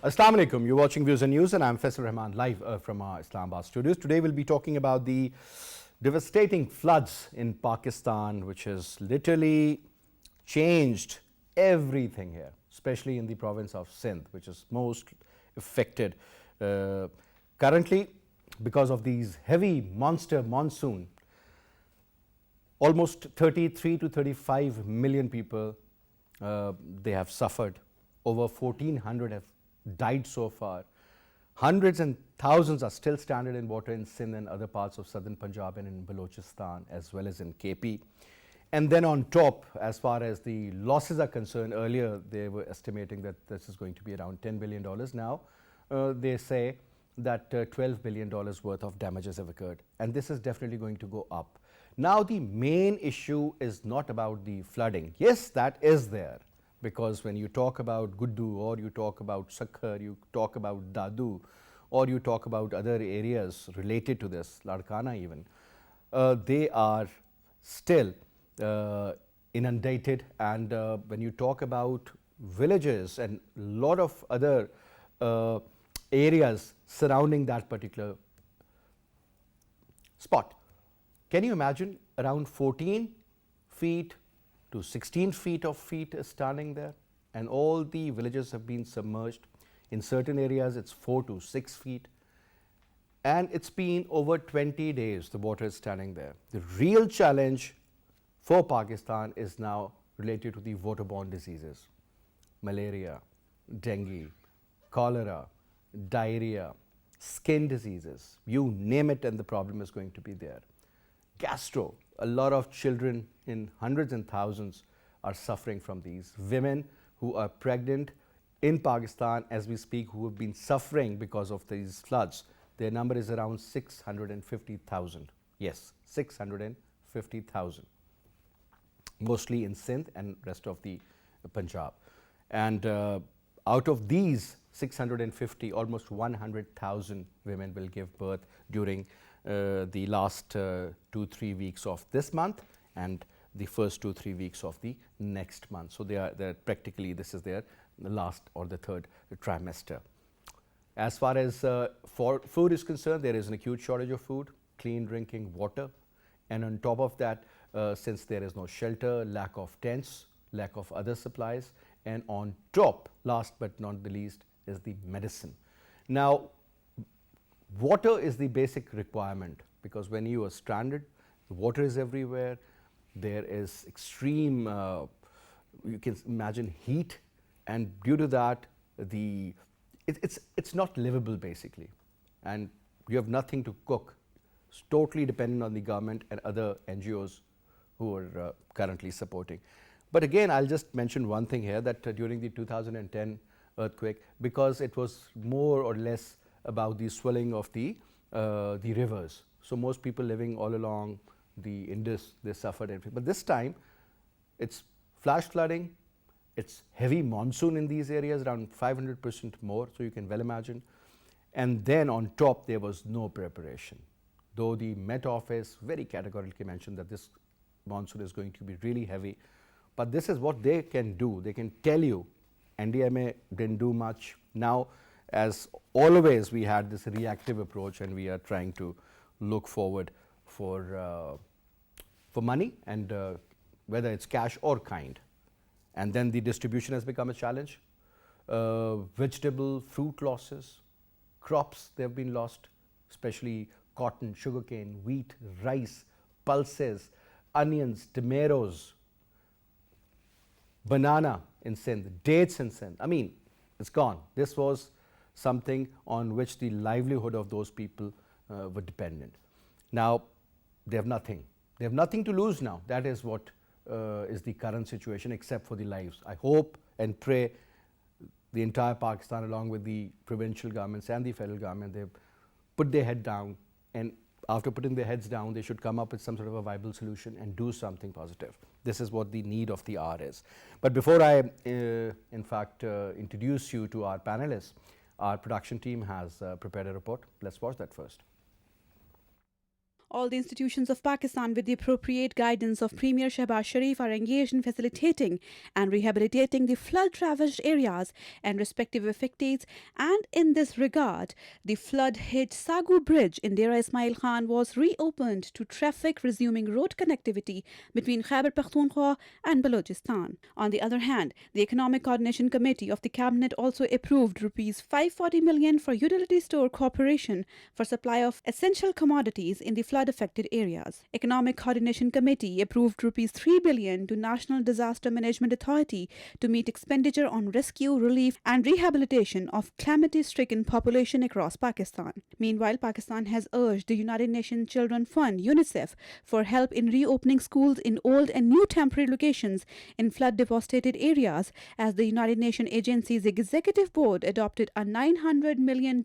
Assalamu alaikum. You're watching Views and News, and I'm Faisal Rehman live from our Islamabad studios. Today we'll be talking about the devastating floods in Pakistan, which has literally changed everything here, especially in the province of Sindh, which is most affected currently because of these heavy monster monsoon. Almost 33 to 35 million people they have suffered. Over 1,400 have died so far. Hundreds and thousands are still stranded in water in Sindh and other parts of southern Punjab and in Balochistan, as well as in KP. And then on top, as far as the losses are concerned, earlier they were estimating that this is going to be around $10 billion. Now they say that $12 billion worth of damages have occurred, and this is definitely going to go up. Now the main issue is not about the flooding. Yes, that is there, because when you talk about Guddu, or you talk about Sakhar, you talk about Dadu, or you talk about other areas related to this, Larkana even, they are still inundated. And when you talk about villages and a lot of other areas surrounding that particular spot, can you imagine around 14 feet to 16 feet of feet is standing there, and all the villages have been submerged. In certain areas it's 4 to 6 feet, and it's been over 20 days the water is standing there. The real challenge for Pakistan is now related to the waterborne diseases: malaria, dengue, cholera, diarrhea, skin diseases, you name it, and the problem is going to be there. Gastro, a lot of children in hundreds and thousands are suffering from these. Women who are pregnant in Pakistan as we speak, who have been suffering because of these floods, their number is around 650,000. Yes, 650,000, mostly in Sindh and rest of the Punjab. And out of these 650, almost 100,000 women will give birth during the last 2-3 weeks of this month and the first 2-3 weeks of the next month. So they're practically, this is their last or the third trimester. As far as for food is concerned, there is an acute shortage of food, clean drinking water, and on top of that, since there is no shelter, lack of tents, lack of other supplies, and on top, last but not the least, is the medicine. Now, water is the basic requirement, because when you are stranded, the water is everywhere. There is extreme, you can imagine, heat, and due to that, it's not livable basically, and you have nothing to cook. It's totally dependent on the government and other NGOs who are currently supporting. But again, I'll just mention one thing here, that during the 2010 earthquake, because it was more or less about the swelling of the rivers, so most people living all along the Indus, they suffered everything. But this time it's flash flooding, it's heavy monsoon in these areas, around 500% more, so you can well imagine. And then on top there was no preparation, though the Met Office very categorically mentioned that this monsoon is going to be really heavy. But this is what they can do. They can tell you NDMA didn't do much. Now, as always, we had this reactive approach, and we are trying to look forward for money, and whether it's cash or kind. And then the distribution has become a challenge. Vegetable, fruit losses, crops, they have been lost, especially cotton, sugarcane, wheat, rice, pulses, onions, tomatoes, banana in Sindh, dates in Sindh. I mean, it's gone. This was something on which the livelihood of those people were dependent. Now they have nothing. They have nothing to lose now. That is what is the current situation, except for the lives. I hope and pray the entire Pakistan, along with the provincial governments and the federal government, they put their head down, and after putting their heads down, they should come up with some sort of a viable solution and do something positive. This is what the need of the hour is. But before I, in fact, introduce you to our panelists, our production team has prepared a report. Let's watch that first. All the institutions of Pakistan, with the appropriate guidance of Premier Shehbaz Sharif, are engaged in facilitating and rehabilitating the flood-ravaged areas and respective affectees. And in this regard, the flood-hit Sagu Bridge in Dera Ismail Khan was reopened to traffic, resuming road connectivity between Khyber Pakhtunkhwa and Balochistan. On the other hand, the Economic Coordination Committee of the Cabinet also approved Rs 540 million for Utility Store Corporation for supply of essential commodities in the flood-affected areas. Economic Coordination Committee approved Rs 3 billion to National Disaster Management Authority to meet expenditure on rescue, relief and rehabilitation of calamity-stricken population across Pakistan. Meanwhile, Pakistan has urged the United Nations Children Fund (UNICEF) for help in reopening schools in old and new temporary locations in flood-devastated areas, as the United Nations agency's executive board adopted a $900 million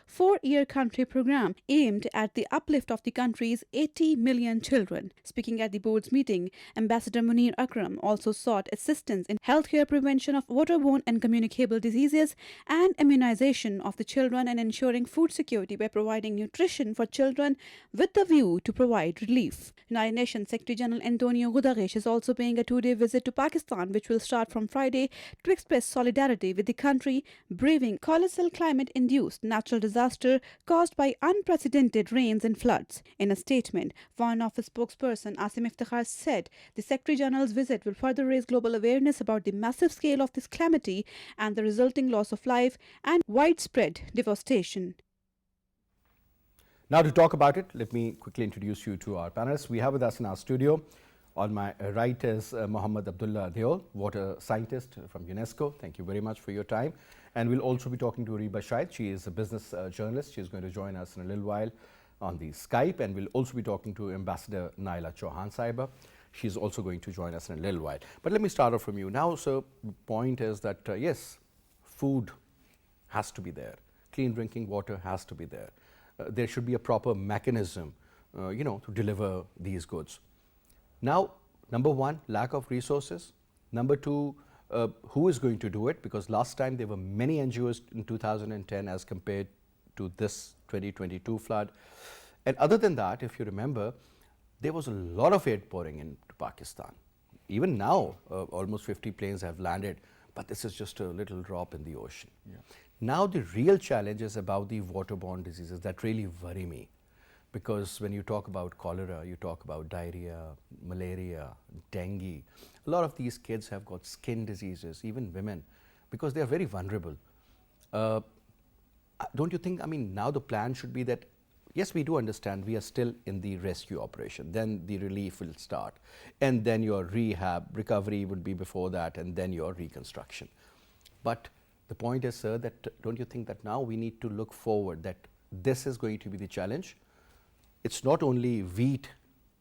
four-year country program aimed at the uplift of the country's 80 million children. Speaking at the board's meeting, Ambassador Munir Akram also sought assistance in healthcare prevention of waterborne and communicable diseases and immunization of the children and ensuring food security by providing nutrition for children with the view to provide relief. United Nations Secretary General Antonio Guterres is also paying a two-day visit to Pakistan, which will start from Friday, to express solidarity with the country braving colossal climate-induced natural disaster caused by unprecedented rains and floods. In a statement, Foreign Office spokesperson Asim Iftikhar said the Secretary General's visit will further raise global awareness about the massive scale of this calamity and the resulting loss of life and widespread devastation. Now to talk about it, let me quickly introduce you to our panelists. We have with us in our studio, on my right is Mohammad Abdullah Deol, water scientist from UNESCO. Thank you very much for your time. And we'll also be talking to Ariba Shahid. She is a business journalist. She's going to join us in a little while on the Skype. And we'll also be talking to Ambassador Naela Chohan Saiba. She's also going to join us in a little while. But let me start off from you. Now, so the point is that, yes, food has to be there. Clean drinking water has to be there. There should be a proper mechanism, to deliver these goods. Now, number one, lack of resources. Number two, who is going to do it? Because last time there were many NGOs in 2010 as compared to this 2022 flood. And other than that, if you remember, there was a lot of aid pouring into Pakistan. Even now, almost 50 planes have landed, but this is just a little drop in the ocean. Yeah. Now the real challenge is about the waterborne diseases that really worry me. Because when you talk about cholera, you talk about diarrhea, malaria, dengue. A lot of these kids have got skin diseases, even women, because they are very vulnerable. Don't you think, now the plan should be that, yes, we do understand we are still in the rescue operation, then the relief will start, and then your recovery would be before that, and then your reconstruction. But the point is, sir, that don't you think that now we need to look forward, that this is going to be the challenge? It's not only wheat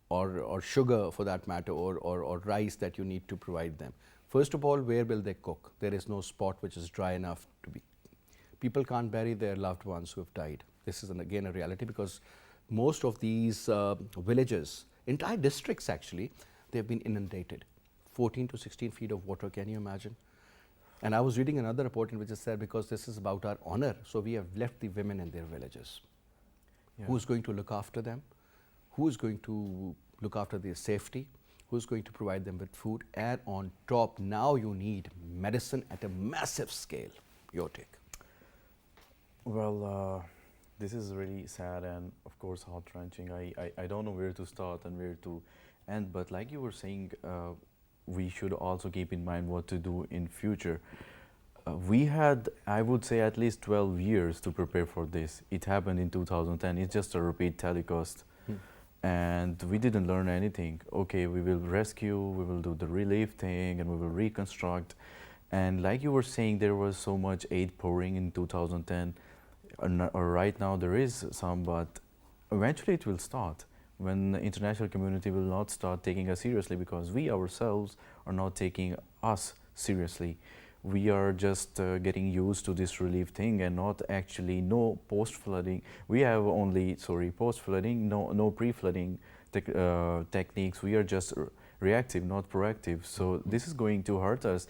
or sugar for that matter, or rice that you need to provide them. First of all, where will they cook? There is no spot which is dry enough to be. People can't bury their loved ones who have died. This is again a reality, because most of these villages, entire districts actually, they've been inundated. 14 to 16 feet of water, can you imagine? And I was reading another report in which it said, because this is about our honor, so we have left the women in their villages. Yeah. Who's going to look after them? Who is going to look after their safety? Who's going to provide them with food? And on top, now you need medicine at a massive scale. Your take. Well, this is really sad and of course heart-wrenching. I don't know where to start and where to end, but like you were saying, we should also keep in mind what to do in future. We had, I would say, at least 12 years to prepare for this. It happened in 2010. It's just a repeat telecast. And we didn't learn anything. Okay, we will rescue, we will do the relief thing, and we will reconstruct. And like you were saying, there was so much aid pouring in 2010. Right now there is some, but eventually it will start when the international community will not start taking us seriously, because we ourselves are not taking us seriously. We are just getting used to this relief thing and not actually no post-flooding. We have only, post-flooding, no pre-flooding techniques. We are just reactive, not proactive. So this is going to hurt us.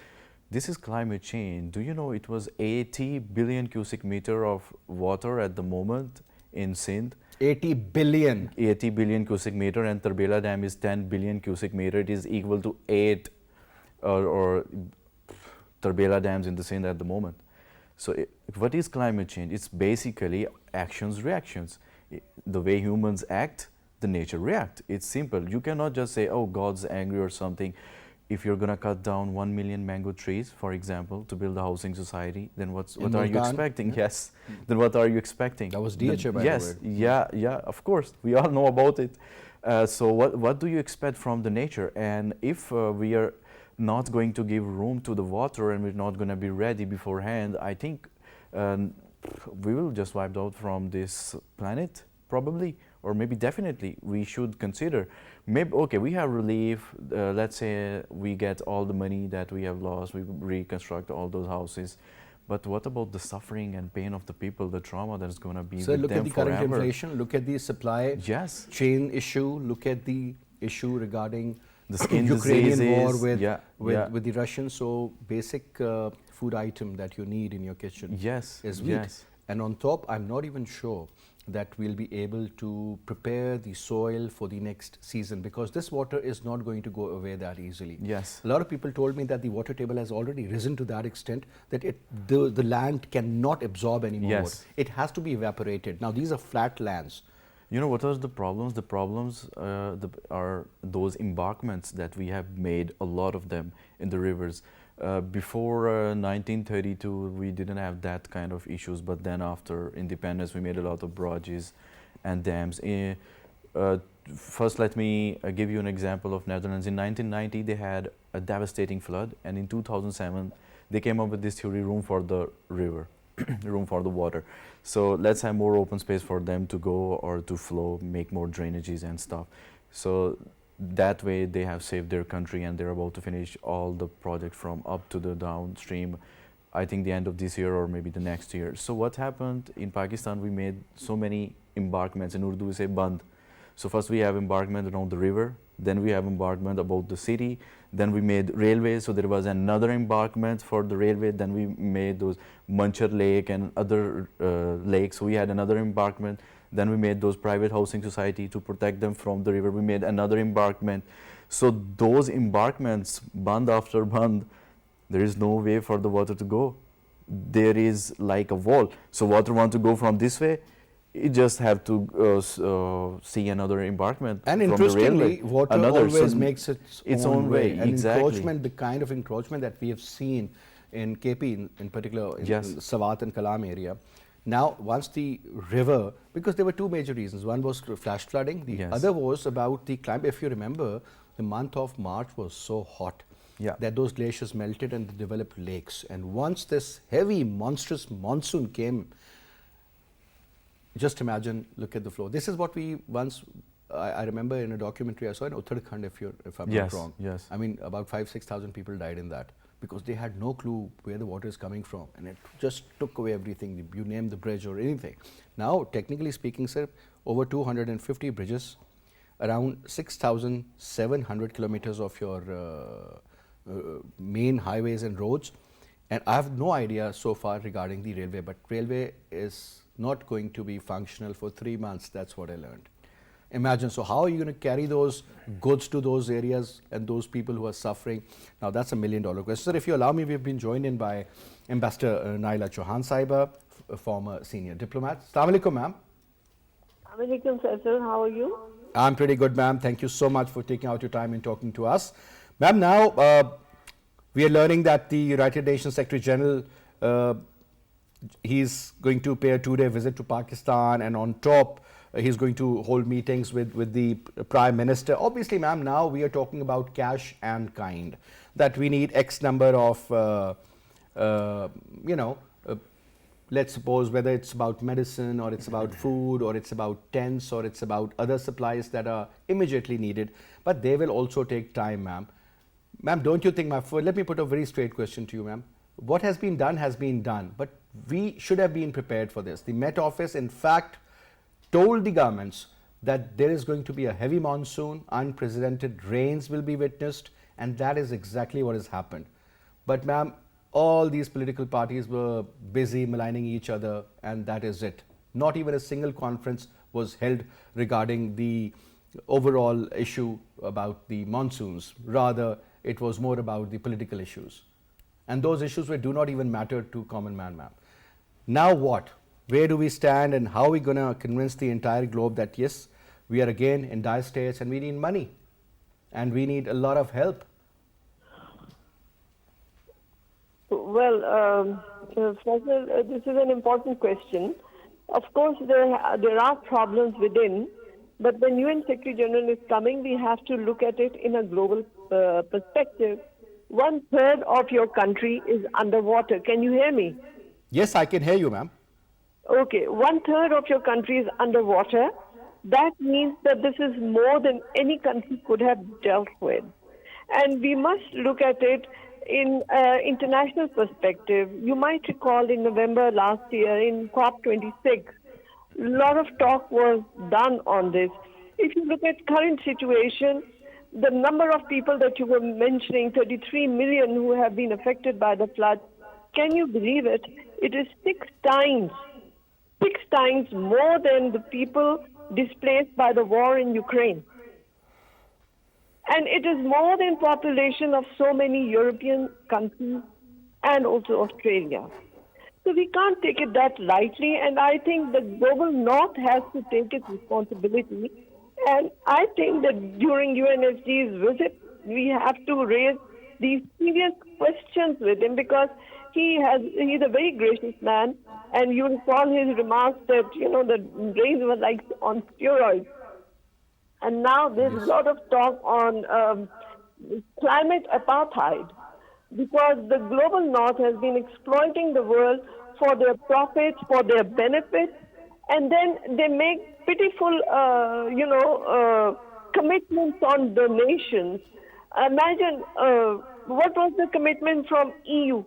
This is climate change. Do you know it was 80 billion cubic meter of water at the moment in Sindh. 80 billion. 80 billion cubic meter, and Tarbela Dam is 10 billion cubic meter. It is equal to 8 or Tarbela dams in the Sindh at the moment. So what is climate change? It's basically actions, reactions. The way humans act, the nature react. It's simple. You cannot just say, oh, God's angry or something. If you're going to cut down 1 million mango trees, for example, to build a housing society, then what are you expecting? Yeah. Yes. Then what are you expecting? That was DHA, by yes, the way. yeah, of course. We all know about it. So what do you expect from the nature? And if we are not going to give room to the water and we're not going to be ready beforehand, I think we will just wipe out from this planet, probably, or maybe definitely. We should consider, maybe, okay, we have relief, let's say we get all the money that we have lost, we reconstruct all those houses, but what about the suffering and pain of the people, the trauma that's going to be So with look them at the current forever? inflation, look at the supply Yes. chain issue, look at the issue regarding The skin Ukrainian war diseases, with the Russians. So basic food item that you need in your kitchen Yes, is wheat. yes. And on top, I'm not even sure that we'll be able to prepare the soil for the next season, because this water is not going to go away that easily. Yes. A lot of people told me that the water table has already risen to that extent that the land cannot absorb any more Yes. water. It has to be evaporated. Now these are flat lands. You know what are the problems? The problems are those embankments that we have made, a lot of them in the rivers. Before 1932, we didn't have that kind of issues, but then after independence, we made a lot of barrages and dams. First, let me give you an example of Netherlands. In 1990, they had a devastating flood, and in 2007, they came up with this theory, room for the river, room for the water. So let's have more open space for them to go or to flow, make more drainages and stuff. So that way they have saved their country, and they're about to finish all the project from up to the downstream, I think the end of this year or maybe the next year. So what happened in Pakistan, we made so many embankments. In Urdu we say band. So first we have embankment around the river, then we have embankment about the city, then we made railways, so there was another embankment for the railway, then we made those Manchar Lake and other lakes, so we had another embankment, then we made those private housing society to protect them from the river, we made another embankment. So those embankments, band after band, there is no way for the water to go. There is like a wall, so water want to go from this way, you just have to see another embankment. And from interestingly, the railway. water always makes its own way. And exactly. encroachment, the kind of encroachment that we have seen in KP, in particular, in Yes. Sawat and Kalam area. Now, once the river, because there were two major reasons. One was flash flooding. The Yes. other was about the climate. If you remember, the month of March was so hot that those glaciers melted and they developed lakes. And once this heavy, monstrous monsoon came, just imagine, look at the flow. This is what we once, I remember in a documentary I saw in Uttarakhand, if I'm not wrong. Yes. I mean, about 5,000-6,000 people died in that because they had no clue where the water is coming from, and it just took away everything. You name the bridge or anything. Now, technically speaking, sir, over 250 bridges, around 6,700 kilometers of your main highways and roads, and I have no idea so far regarding the railway, but railway is not going to be functional for 3 months. That's what I learned. Imagine, so how are you going to carry those goods to those areas and those people who are suffering? Now that's $1 million question. Sir, if you allow me, we've been joined in by Ambassador Naela Chohan Saiba, a former senior diplomat. Assalamu alaikum, ma'am. Alaikum Faisal, how are you? I'm pretty good, ma'am. Thank you so much for taking out your time and talking to us. Ma'am, now we are learning that the United Nations Secretary General, he's going to pay a 2-day visit to Pakistan, and on top, he's going to hold meetings with the Prime Minister. Obviously, ma'am, now we are talking about cash and kind, that we need X number of, let's suppose whether it's about medicine or it's about food or it's about tents or it's about other supplies that are immediately needed, but they will also take time, ma'am. Ma'am, don't you think, let me put a very straight question to you, ma'am. What has been done, but we should have been prepared for this. The Met Office, in fact, told the governments that there is going to be a heavy monsoon, unprecedented rains will be witnessed, and that is exactly what has happened. But ma'am, all these political parties were busy maligning each other, and that is it. Not even a single conference was held regarding the overall issue about the monsoons. Rather, it was more about the political issues. And those issues do not even matter to common man, ma'am. Now what? Where do we stand, and how are we going to convince the entire globe that yes, we are again in dire straits and we need money and we need a lot of help? Well, Faisal, this is an important question. Of course, there are problems within, but when UN Secretary General is coming, we have to look at it in a global perspective. 1/3 of your country is underwater. Can you hear me? Yes, I can hear you, ma'am. Okay, 1/3 of your country is underwater. That means that this is more than any country could have dealt with. And we must look at it in international perspective. You might recall in November last year in COP26, a lot of talk was done on this. If you look at current situation, the number of people that you were mentioning, 33 million who have been affected by the flood, can you believe it? It is six times more than the people displaced by the war in Ukraine. And it is more than population of so many European countries and also Australia. So we can't take it that lightly, and I think the global north has to take its responsibility. And I think that during UNSG's visit, we have to raise these serious questions with him, because he's a very gracious man, and you recall his remarks that, the rains were like on steroids. And now there's a lot of talk on climate apartheid, because the global north has been exploiting the world for their profits, for their benefits, and then they make pitiful, commitments on the nations. Imagine what was the commitment from EU?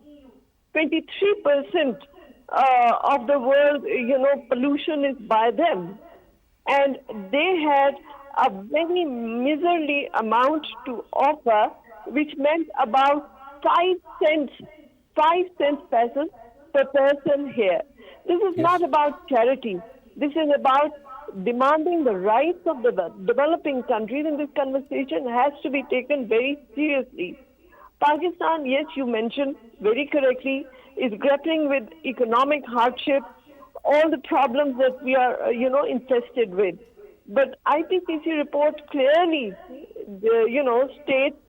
23% of the world, pollution is by them. And they had a very miserly amount to offer, which meant about 5 cents pesos per person here. This is not about charity. This is about demanding the rights of the developing countries, and this conversation has to be taken very seriously. Pakistan, yes, you mentioned very correctly, is grappling with economic hardship, all the problems that we are, infested with. But IPCC report clearly, states